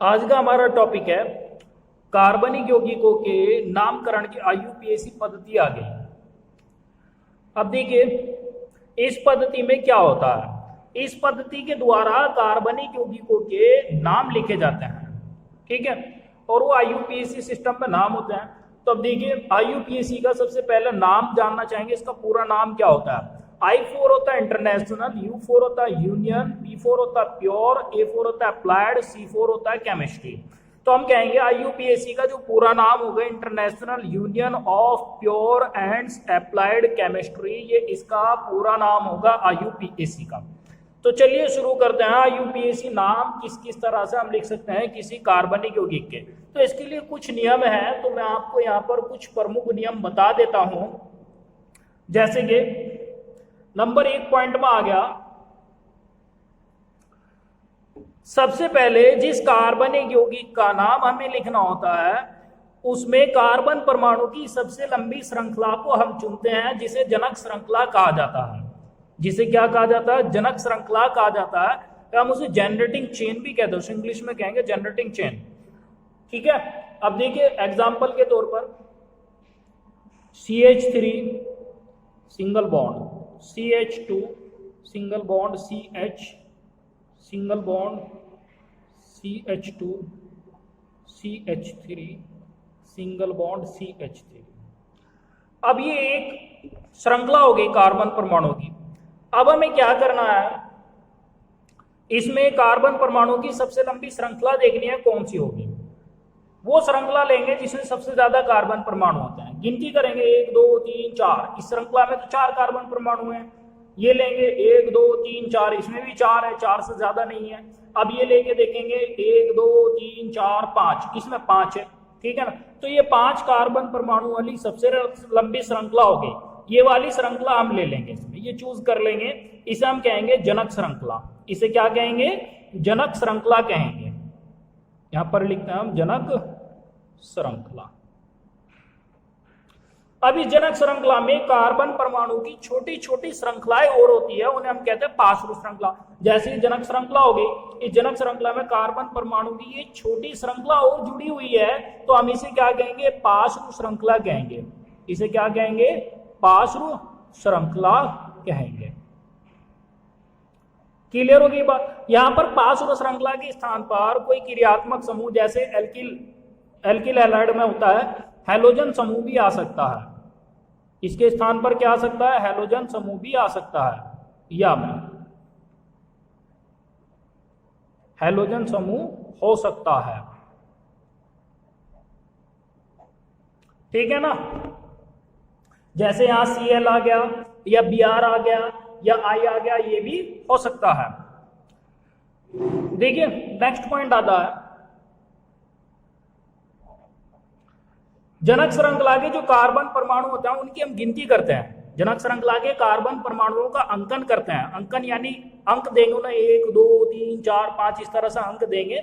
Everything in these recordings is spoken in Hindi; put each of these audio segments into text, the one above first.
आज का हमारा टॉपिक है कार्बनिक यौगिकों के नामकरण की आईयूपीएसी पद्धति आ गई। अब देखिए इस पद्धति में क्या होता है। इस पद्धति के द्वारा कार्बनिक यौगिकों के नाम लिखे जाते हैं, ठीक है, और वो आईयूपीएसी सिस्टम में नाम होते हैं। तो अब देखिए आईयूपीएसी का सबसे पहले नाम जानना चाहेंगे, इसका पूरा नाम क्या होता है। I4 होता है इंटरनेशनल, U4 होता है यूनियन, P4 होता है प्योर, A4 होता है अप्लाइड, C4 होता है केमिस्ट्री। तो हम कहेंगे आईयूपीएसी का जो पूरा नाम होगा international union of pure and applied chemistry, ये इसका पूरा नाम होगा आईयूपीएसी का। तो चलिए शुरू करते हैं। आईयूपीएसी नाम किस किस तरह से हम लिख सकते हैं किसी कार्बनिक यौगिक के। तो इसके लिए कुछ नियम है, तो मैं आपको यहाँ पर कुछ प्रमुख नियम बता देता हूं। जैसे कि नंबर 1 पॉइंट में आ गया, सबसे पहले जिस कार्बनिक यौगिक का नाम हमें लिखना होता है उसमें कार्बन परमाणु की सबसे लंबी श्रृंखला को हम चुनते हैं, जिसे जनक श्रृंखला कहा जाता है। जिसे क्या कहा जाता है? जनक श्रृंखला कहा जाता है। तो हम उसे जनरेटिंग चेन भी कहते हैं, इंग्लिश में कहेंगे जनरेटिंग चेन, ठीक है। अब देखिए एग्जाम्पल के तौर पर CH3 single bond, CH2 single bond CH, single bond CH2, CH3 single bond CH3। अब ये एक श्रृंखला हो गई कार्बन परमाणु की। अब हमें क्या करना है, इसमें कार्बन परमाणु की सबसे लंबी श्रृंखला देखनी है कौन सी होगी। वो श्रृंखला लेंगे जिसमें सबसे ज्यादा कार्बन परमाणु होते हैं। गिनती करेंगे 1 2 3 4, इस श्रृंखला में तो 4 कार्बन परमाणु हैं। ये लेंगे 1 2 3 4, इसमें भी 4 है, 4 से ज्यादा नहीं है। अब ये लेके देखेंगे 1 2 3 4 5, इसमें 5 है, ठीक है ना। तो ये 5 कार्बन परमाणु वाली सबसे लंबी श्रृंखला हो गई। ये वाली श्रृंखला हम ले लेंगे, इसमें ये चूज कर लेंगे। इसे हम कहेंगे जनक श्रृंखला। इसे क्या कहेंगे? जनक श्रृंखला कहेंगे। यहां पर लिखते हैं हम जनक श्रृंखला। अब इस जनक श्रृंखला में कार्बन परमाणु की छोटी छोटी श्रृंखलाएं और होती है, उन्हें हम कहते हैं पार्श्व श्रृंखला। जैसे जनक श्रृंखला हो गई, इस जनक श्रृंखला में कार्बन परमाणु की ये छोटी श्रृंखला और जुड़ी हुई है, तो हम इसे क्या कहेंगे? पार्श्व श्रृंखला कहेंगे। इसे क्या कहेंगे? पार्श्व श्रृंखला कहेंगे। क्लियर होगी बात। यहां पर पार्श्व श्रृंखला के स्थान पर कोई क्रियात्मक समूह, जैसे एल्किल हैलाइड में होता है हैलोजन समूह भी आ सकता है। इसके स्थान पर क्या आ सकता है? हैलोजन समूह भी आ सकता है, या में हैलोजन समूह हो सकता है, ठीक है ना। जैसे यहां Cl आ गया या Br आ गया या I आ गया, ये भी हो सकता है। देखिए नेक्स्ट पॉइंट आता है, जनक श्रृंखला के जो कार्बन परमाणु होते हैं उनकी हम गिनती करते हैं। जनक श्रृंखला के कार्बन परमाणुओं का अंकन करते हैं। अंकन यानी अंक देंगे उन्हें 1 2 3 4 5, इस तरह से अंक देंगे।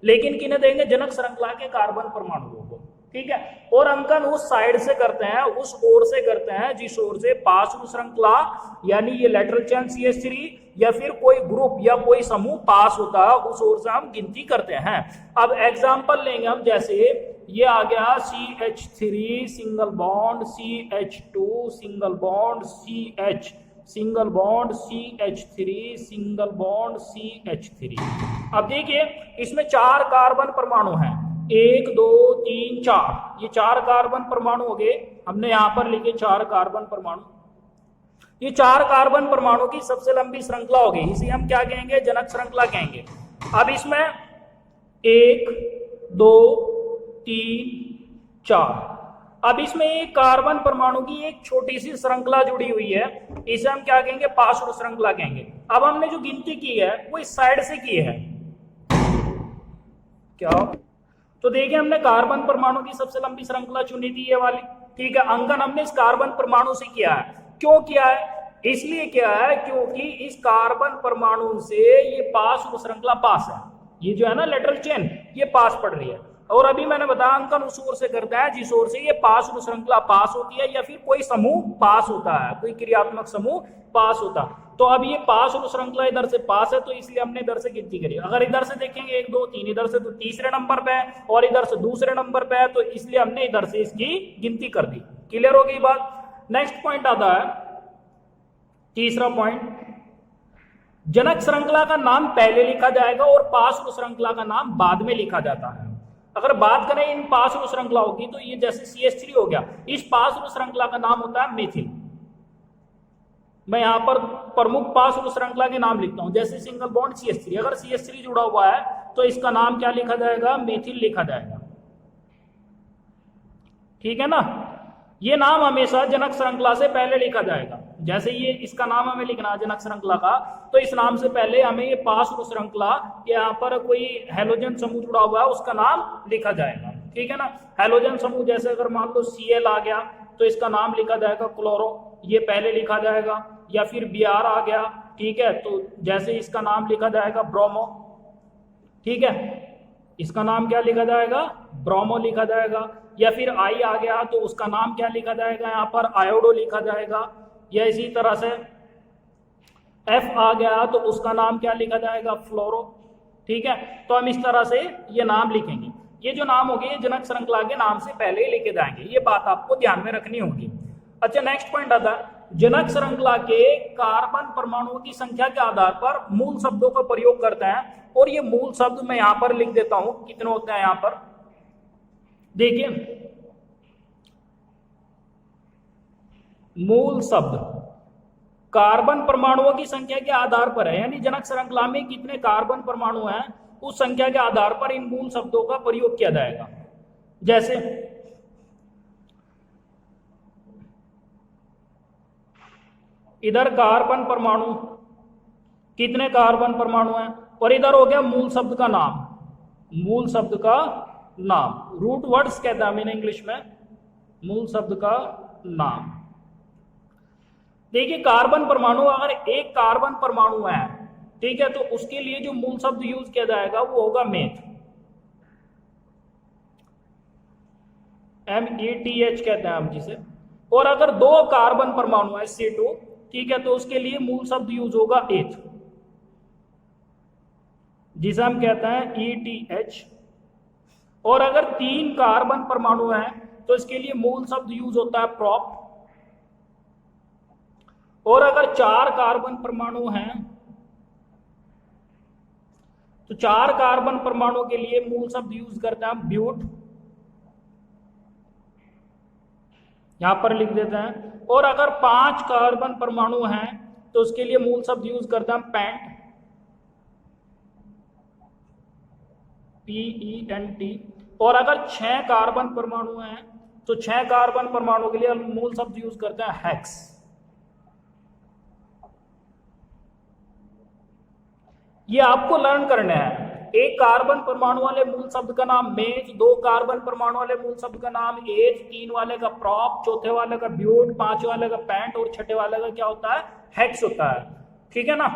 लेकिन किन्हें देंगे? जनक श्रृंखला के कार्बन परमाणुओं को, ठीक है। और अंकन उस साइड से करते हैं, उस ओर से करते हैं जिस ओर से पार्श्व श्रृंखला यानी ये लेटरल चेन CH3 या फिर कोई ग्रुप या कोई समूह पास होता है, उस ओर से हम गिनती करते हैं। अब एग्जांपल लेंगे हम, जैसे ये आ गया CH3 single bond CH2 single bond CH, single bond CH3 single bond CH3। अब देखिए इसमें 4 कार्बन परमाणु हैं, 1 2 3 4, ये 4 कार्बन परमाणु हो गए। हमने यहां पर लिखे 4 कार्बन परमाणु। ये 4 कार्बन परमाणु की सबसे लंबी श्रृंखला हो गई, इसे हम क्या कहेंगे? जनक श्रृंखला कहेंगे। अब इसमें 1 2 3 4, अब इसमें एक कार्बन परमाणु की एक छोटी सी श्रृंखला जुड़ी हुई है, इसे हम क्या कहेंगे? पार्श्व श्रृंखला कहेंगे। अब हमने जो गिनती की है वो इस साइड से की है, क्या? तो देखिए हमने कार्बन परमाणु की सबसे लंबी श्रृंखला चुनी थी, ये वाली, ठीक है। अंकन हमने इस कार्बन परमाणु से किया है। क्यों किया है? इसलिए किया है क्योंकि इस कार्बन परमाणु से ये पार्श्व श्रृंखला पास है। ये जो है ना लेटरल चेन, ये पास पड़ रही है। और अभी मैंने बताया अंकन उस ओर से करता है जिस ओर से ये पास श्रृंखला पास होती है या फिर कोई समूह पास होता है, कोई क्रियात्मक समूह पास होता। तो अब ये पास श्रृंखला इधर से पास है तो इसलिए हमने इधर से गिनती करी। अगर इधर से देखेंगे 1 2 3 इधर से तो तीसरे नंबर पे है और इधर से दूसरे नंबर पे है, तो इसलिए हमने इधर से इसकी गिनती कर दी। क्लियर हो गई बात। नेक्स्ट पॉइंट आता है तीसरा पॉइंट, जनक श्रृंखला का नाम पहले लिखा जाएगा और पार्श्व श्रृंखला का नाम बाद में लिखा जाता है। अगर बात करें इन पार्श्व श्रृंखलाओं की तो ये जैसे CH3 हो गया, इस पार्श्व श्रृंखला का नाम होता है मेथिल। मैं यहां पर प्रमुख पार्श्व श्रृंखला के नाम लिखता हूं, जैसे सिंगल बॉन्ड CH3, अगर CH3 जुड़ा हुआ है तो इसका नाम क्या लिखा जाएगा, मेथिल लिखा जाएगा। ठीक है ना, ये नाम हमेशा जनक श्रृंखला से पहले लिखा जाएगा। जैसे ये इसका नाम हमें लिखना है जनक श्रृंखला का, तो इस नाम से पहले हमें ये पार्श्व श्रृंखला, यहाँ पर कोई हैलोजन समूह जुड़ा हुआ है उसका नाम लिखा जाएगा। ठीक है ना, हैलोजन समूह जैसे अगर मान लो Cl आ गया तो इसका नाम लिखा जाएगा क्लोरो, ये पहले लिखा जाएगा। या फिर Br आ गया, ठीक है, तो जैसे इसका नाम लिखा जाएगा ब्रोमो। ठीक है, इसका नाम क्या लिखा जाएगा, ब्रोमो लिखा जाएगा। या फिर I आ गया तो उसका नाम क्या लिखा जाएगा, यहाँ पर आयोडो लिखा जाएगा। या इसी तरह से F आ गया तो उसका नाम क्या लिखा जाएगा, फ्लोरो। ठीक है, तो हम इस तरह से ये नाम लिखेंगे। ये जो नाम होंगे ये जनक श्रृंखला के नाम से पहले ही लिखे जाएंगे, ये बात आपको ध्यान में रखनी होगी। अच्छा, नेक्स्ट पॉइंट आता है, जनक श्रृंखला के कार्बन परमाणुओं की संख्या के आधार पर मूल शब्दों का प्रयोग करते हैं। और ये मूल शब्द मैं यहां पर लिख देता हूं, कितने होते हैं यहां पर देखिए, मूल शब्द कार्बन परमाणुओं की संख्या के आधार पर है, यानी जनक श्रृंखला में कितने कार्बन परमाणु हैं उस संख्या के आधार पर इन मूल शब्दों का प्रयोग किया जाएगा। जैसे इधर कार्बन परमाणु, कितने कार्बन परमाणु हैं, और इधर हो गया मूल शब्द का नाम, मूल शब्द का नाम, रूट वर्ड्स कहते हैं हम इंग्लिश में, मूल शब्द का नाम। देखिए कार्बन परमाणु, अगर एक कार्बन परमाणु है, ठीक है, तो उसके लिए जो मूल शब्द यूज किया जाएगा वो होगा मेथ, METH कहते हैं हम जिसे। और अगर 2 कार्बन परमाणु है C2, ठीक है, तो उसके लिए मूल शब्द यूज होगा एथ, जिसे हम कहते हैं ETH। और अगर 3 कार्बन परमाणु है तो इसके लिए मूल शब्द यूज होता है प्रोप। और अगर 4 कार्बन परमाणु हैं तो 4 कार्बन परमाणु के लिए मूल शब्द यूज करते हैं ब्यूट, यहां पर लिख देते हैं। और अगर 5 कार्बन परमाणु हैं तो उसके लिए मूल शब्द यूज करते हैं पेंट, PENT। और अगर 6 कार्बन परमाणु हैं तो 6 कार्बन परमाणु के लिए मूल शब्द यूज करते हैं हेक्स। ये आपको लर्न करना है। एक कार्बन परमाणु वाले मूल शब्द का नाम मेथ, 2 कार्बन परमाणु वाले मूल शब्द का नाम एथ, 3 वाले का प्रॉप, चौथे वाले का ब्यूट, 5 वाले का पेंट और छठे वाले का क्या होता है, हेक्स होता है। ठीक है ना,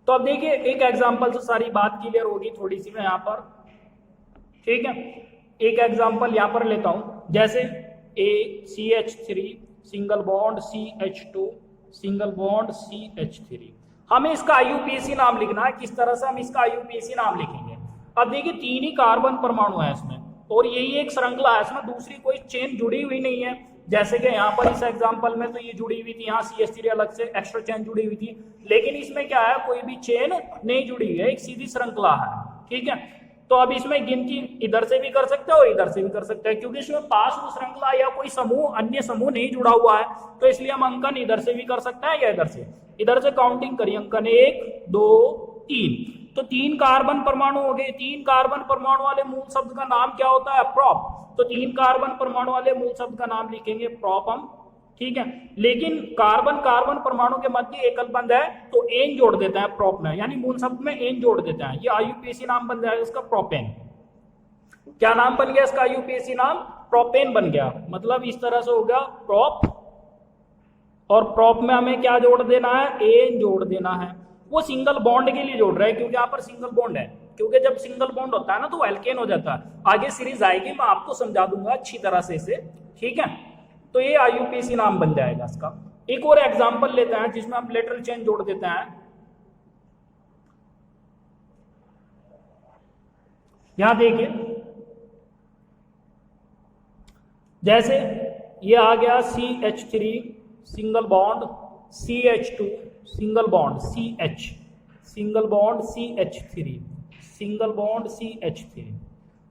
तो अब देखिए एक एग्जांपल से सारी बात क्लियर होगी थोड़ी सी मैं यहाँ पर। ठीक है, एक एग्जांपल यहाँ पर लेता हूं, जैसे CH3 single bond CH2 single bond CH3। हमें इसका IUPAC नाम लिखना है। किस तरह से हम इसका IUPAC नाम लिखेंगे, अब देखिए 3 ही कार्बन परमाणु है इसमें और यही एक श्रृंखला है, इसमें दूसरी कोई चेन जुड़ी हुई नहीं है। जैसे कि यहाँ पर इस एग्जांपल में तो ये जुड़ी हुई थी, यहाँ CH3 अलग से एक्स्ट्रा चेन जुड़ी हुई थी, लेकिन इसमें क्या है, कोई भी चेन नहीं जुड़ी हुई है, एक सीधी श्रृंखला है। ठीक है, तो अब इसमें गिनती इधर से भी कर सकते हैं और इधर से भी कर सकते हैं, क्योंकि इसमें पार्श्व श्रृंखला या कोई समूह अन्य समूह नहीं जुड़ा हुआ है, तो इसलिए हम अंकन इधर से भी कर सकते हैं या इधर से काउंटिंग करिए, अंकन 1 2 3, तो 3 कार्बन परमाणु हो गए। 3 कार्बन परमाणु वाले मूल शब्द का नाम क्या होता है, प्रोप। तो 3 कार्बन परमाणु वाले मूल शब्द का नाम लिखेंगे प्रोप हम। ठीक है, लेकिन कार्बन परमाणु के मध्य एकल बंध है तो एन जोड़ देता है प्रोप में, यानी मूल शब्द में एन जोड़ देता है, ये IUPAC नाम बन जाएगा इसका प्रोपेन। क्या नाम बन गया इसका IUPAC नाम, प्रोपेन बन गया। मतलब इस तरह से हो गया प्रोप, और प्रोप में हमें क्या जोड़ देना है, एन जोड़ देना है। वो सिंगल बॉन्ड के लिए जोड़ रहा है, क्योंकि यहाँ पर सिंगल बॉन्ड है, क्योंकि जब सिंगल बॉन्ड होता है ना तो वो एल्केन हो जाता है। आगे सीरीज आएगी, मैं आपको समझा दूंगा अच्छी तरह से इसे, ठीक है। तो ये IUPAC नाम बन जाएगा इसका। एक और एग्जांपल लेते हैं जिसमें हम लेटरल चेन जोड़ देते हैं। यहां देखिए, जैसे ये आ गया CH3 single bond, CH2 single bond, CH single bond, CH3 single bond, CH3।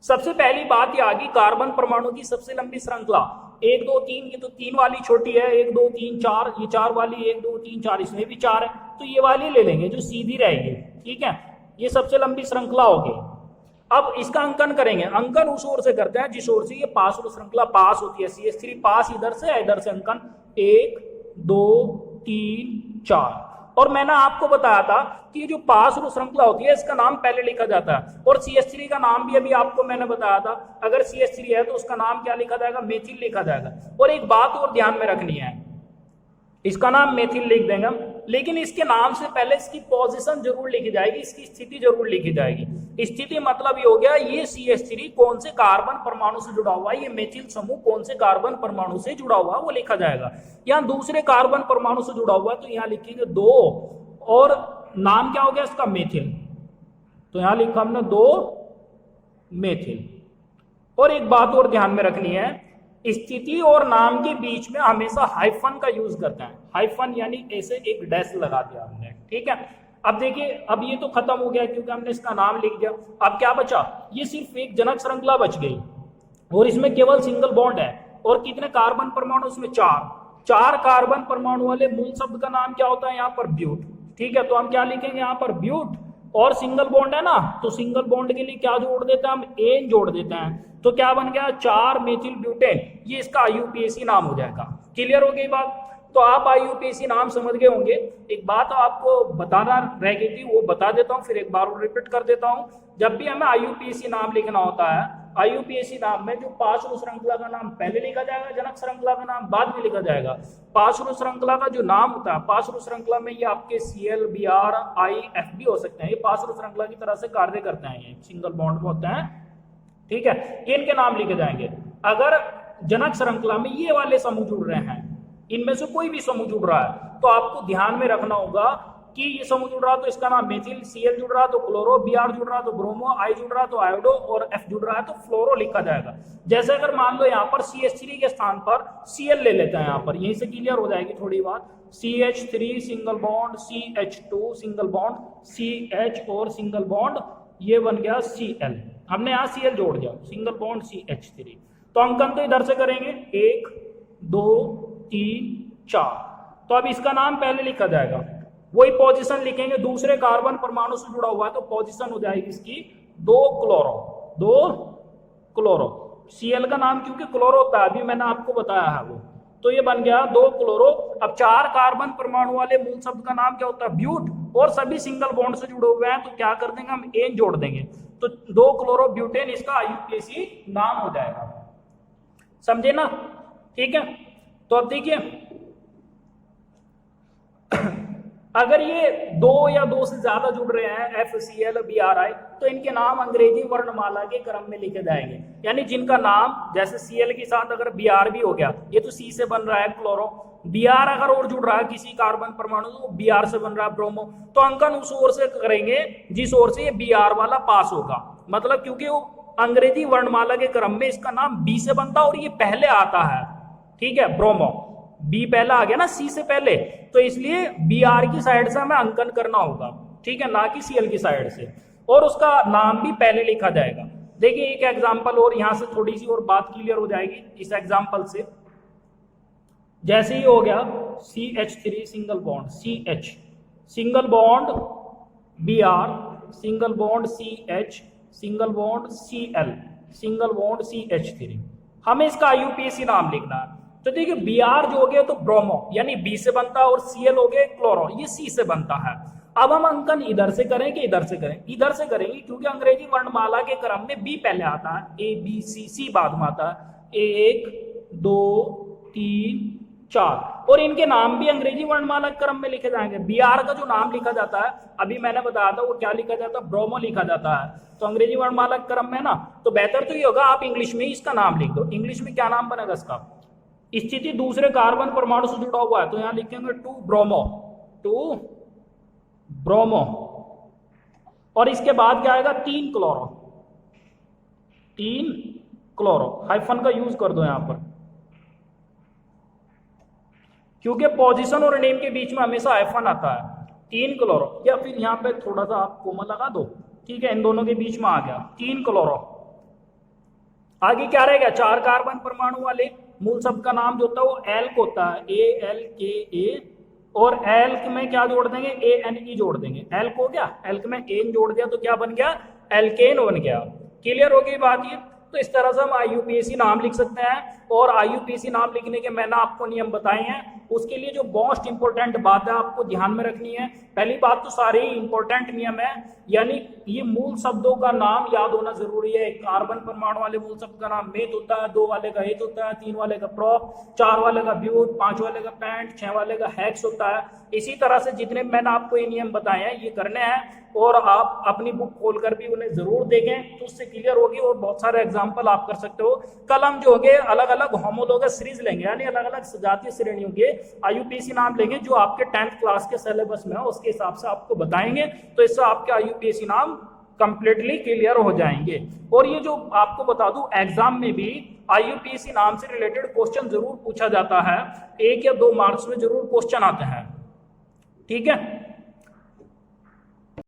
सबसे पहली बात ये आ गई कार्बन परमाणु की सबसे लंबी श्रृंखला 1 2 3, ये तो 3 वाली छोटी है, 1 2 3 4, ये 4 वाली 1 2 3 4, इसमें भी 4 है, तो ये वाली ले लेंगे जो सीधी रहेगी, ठीक है। ये सबसे लंबी श्रृंखला होगी। अब इसका अंकन करेंगे, अंकन उस ओर से करते हैं जिस ओर से ये पास श्रृंखला पास होती है। CH3 पास इधर से, इधर से अंकन 1 2 3 4। और मैंने आपको बताया था कि जो पास श्रृंखला होती है इसका नाम पहले लिखा जाता है, और CH3 का नाम भी अभी आपको मैंने बताया था, अगर CH3 है तो उसका नाम क्या लिखा जाएगा, मेथिल लिखा जाएगा। और एक बात और ध्यान में रखनी है, इसका नाम मेथिल लिख देंगे हम, लेकिन इसके नाम से पहले इसकी पोजीशन जरूर लिखी जाएगी, इसकी स्थिति जरूर लिखी जाएगी। स्थिति मतलब ये हो गया ये CH3 कौन से कार्बन परमाणु से जुड़ा हुआ है, ये मेथिल समूह कौन से कार्बन परमाणु से जुड़ा हुआ है वो लिखा जाएगा। यहाँ दूसरे कार्बन परमाणु से जुड़ा हुआ है तो यहाँ लिखेंगे 2, और नाम क्या हो गया इसका, मेथिल, तो यहां लिखा हमने 2 मेथिल। और एक बात और ध्यान में रखनी है, स्थिति और नाम के बीच में हमेशा हाइफन का यूज करते हैं। हाइफन यानी ऐसे एक डैश लगा दिया हमने, ठीक है। अब देखिए, अब ये तो खत्म हो गया क्योंकि हमने इसका नाम लिख दिया। अब क्या बचा, ये सिर्फ एक जनक श्रृंखला बच गई, और इसमें केवल सिंगल बॉन्ड है। और कितने कार्बन परमाणु इसमें, 4 कार्बन परमाणु वाले मूल शब्द का नाम क्या होता है यहाँ पर, ब्यूट, ठीक है। तो हम क्या लिखेंगे यहाँ पर, ब्यूट, और सिंगल बॉन्ड है ना, तो सिंगल बॉन्ड के लिए क्या जोड़ देते हैं हम, एन जोड़ देते हैं। तो क्या बन गया, 4 मेथिल ब्यूटेन, ये इसका IUPAC नाम हो जाएगा। क्लियर हो गई बात। तो आप IUPAC नाम समझ गए होंगे। एक बात आपको बताना रह गई थी, वो बता देता हूँ, फिर एक बार और रिपीट कर देता हूँ। जब भी हमें IUPAC नाम लिखना होता है, IUPAC नाम में जो पार्श्व श्रृंखला का नाम पहले लिखा जाएगा, जनक श्रृंखला का नाम बाद में लिखा जाएगा। पार्श्व श्रृंखला का जो नाम होता है, पार्श्व श्रृंखला में ये आपके Cl Br I F भी हो सकते हैं, ये पार्श्व श्रृंखला की तरह से कार्य करते हैं, ये सिंगल बॉन्ड होते हैं, ठीक है। इनके नाम लिखे जाएंगे। अगर जनक श्रृंखला में ये वाले समूह जुड़ रहे हैं, इनमें से कोई भी समूह जुड़ रहा है, तो आपको ध्यान में रखना होगा कि ये समूह जुड़ रहा तो इसका नाम मेथिल, Cl जुड़ रहा तो क्लोरो, Br जुड़ रहा तो ब्रोमो, I जुड़ रहा तो आयोडो, और F जुड़ रहा है तो फ्लोरो लिखा जाएगा। जैसे अगर मान लो यहाँ पर CH3 के स्थान पर Cl ले लेते हैं, यहाँ पर यहीं से क्लियर हो जाएगी थोड़ी बात। CH3 single bond, CH2 single bond, CH और सिंगल बॉन्ड, ये बन गया Cl। हमने यहाँ Cl जोड़ दिया, सिंगल बॉन्ड CH3। तो अंकन तो इधर से करेंगे 1 2 3 4। तो अब इसका नाम पहले लिखा जाएगा, वही पोजीशन लिखेंगे, दूसरे कार्बन परमाणु से जुड़ा हुआ है तो पोजीशन हो जाएगी इसकी 2 क्लोरो। Cl का नाम क्योंकि क्लोरो होता है, अभी मैंने आपको बताया है वो, तो ये बन गया 2 क्लोरो। अब 4 कार्बन परमाणु वाले मूल शब्द का नाम क्या होता है, ब्यूट, और सभी सिंगल बॉन्ड से जुड़े हुए हैं तो क्या कर देंगे हम, एन जोड़ देंगे, तो 2 क्लोरो ब्यूटेन इसका IUPAC नाम हो जाएगा। समझे ना, ठीक है। तो अब देखिए, अगर ये 2 या 2 से ज्यादा जुड़ रहे हैं, FCl Bri, तो इनके नाम अंग्रेजी वर्णमाला के क्रम में लिखे जाएंगे। यानी जिनका नाम, जैसे Cl के साथ अगर Br भी हो गया, ये तो C से बन रहा है क्लोरो, Br अगर और जुड़ रहा है किसी कार्बन परमाणु तो Br से बन रहा है ब्रोमो, तो अंकन उस ओर से करेंगे जिस ओर से ये Br वाला पास होगा। मतलब क्योंकि वो अंग्रेजी वर्णमाला के क्रम में इसका नाम B से बनता है और ये पहले आता है, ठीक है, ब्रोमो, B पहला आ गया ना C से पहले, तो इसलिए Br की साइड से हमें अंकन करना होगा, ठीक है, ना कि Cl की साइड से, और उसका नाम भी पहले लिखा जाएगा। देखिए एक एग्जांपल और, यहां से थोड़ी सी और बात क्लियर हो जाएगी इस एग्जांपल से। जैसे ही हो गया CH3 single bond, CH single bond Br single bond CH single bond Cl single bond CH3, हमें इसका IUPAC नाम लिखना है। तो देखिए Br जो हो गया तो ब्रोमो, यानी B से बनता है, और Cl हो गया क्लोरो, ये C से बनता है। अब हम अंकन इधर से करें कि इधर से करें, इधर से करेंगे क्योंकि अंग्रेजी वर्णमाला के क्रम में B पहले आता है, A B C, C बाद में आता है, 1 2 3 4, और इनके नाम भी अंग्रेजी वर्णमाला क्रम में लिखे जाएंगे। बीआर का जो नाम लिखा जाता है, अभी मैंने बताया था वो क्या लिखा जाता है, ब्रोमो लिखा जाता है। तो अंग्रेजी वर्णमाला क्रम में ना, तो बेहतर तो ये होगा आप इंग्लिश में ही इसका नाम लिख दो। इंग्लिश में क्या नाम बनेगा इसका, स्थिति दूसरे कार्बन परमाणु से जुड़ा हुआ है, तो यहां लिखेंगे 2 ब्रोमो, 2 ब्रोमो। और इसके बाद क्या आएगा, 3 क्लोरो, 3 क्लोरो। हाइफन का यूज कर दो यहां पर, क्योंकि पोजीशन और नेम के बीच में हमेशा हाइफन आता है। 3 क्लोरो, या फिर यहां पे थोड़ा सा आप कोमा लगा दो, ठीक है, इन दोनों के बीच में आ गया 3 क्लोरो। आगे क्या रहेगा, 4 कार्बन परमाणु वाले मूल शब्द का नाम जो होता है वो एल्क होता है, ALKA, और एल्क में क्या जोड़ देंगे, ANE जोड़ देंगे। एल्क हो गया, एल्क में एन जोड़ दिया तो क्या बन गया, एल्केन बन गया। क्लियर हो गई बात ये। तो इस तरह से हम IUPAC नाम लिख सकते हैं, और IUPAC नाम लिखने के मैंने आपको नियम बताए हैं। उसके लिए जो मोस्ट इंपॉर्टेंट बात है आपको ध्यान में रखनी है, पहली बात तो सारे ही इंपॉर्टेंट नियम है, यानी ये मूल शब्दों का नाम याद होना जरूरी है। कार्बन परमाणु वाले मूल शब्द का नाम मेथ होता है, 2 वाले का एथ होता है, 3 वाले का प्रोप, 4 वाले का ब्यूट, 5 वाले का पैंट, 6 वाले का हेक्स होता है। इसी तरह से जितने मैंने आपको ये नियम बताए हैं ये करने हैं, और आप अपनी बुक खोलकर भी उन्हें जरूर देखें, तो उससे क्लियर होगी, और बहुत सारे एग्जाम्पल आप कर सकते हो। कल हम जो होंगे अलग अलग होमोलोगस सीरीज लेंगे, यानी अलग अलग सजातीय श्रेणियों के IUPAC नाम लेंगे, जो आपके 10th क्लास के सिलेबस में है उसके हिसाब से आपको बताएंगे। तो इससे आपके IUPAC नाम कंप्लीटली क्लियर हो जाएंगे। और ये जो आपको बता दूं, एग्जाम में भी IUPAC नाम से रिलेटेड क्वेश्चन जरूर पूछा जाता है, 1 या 2 मार्क्स में जरूर क्वेश्चन आते हैं, ठीक है।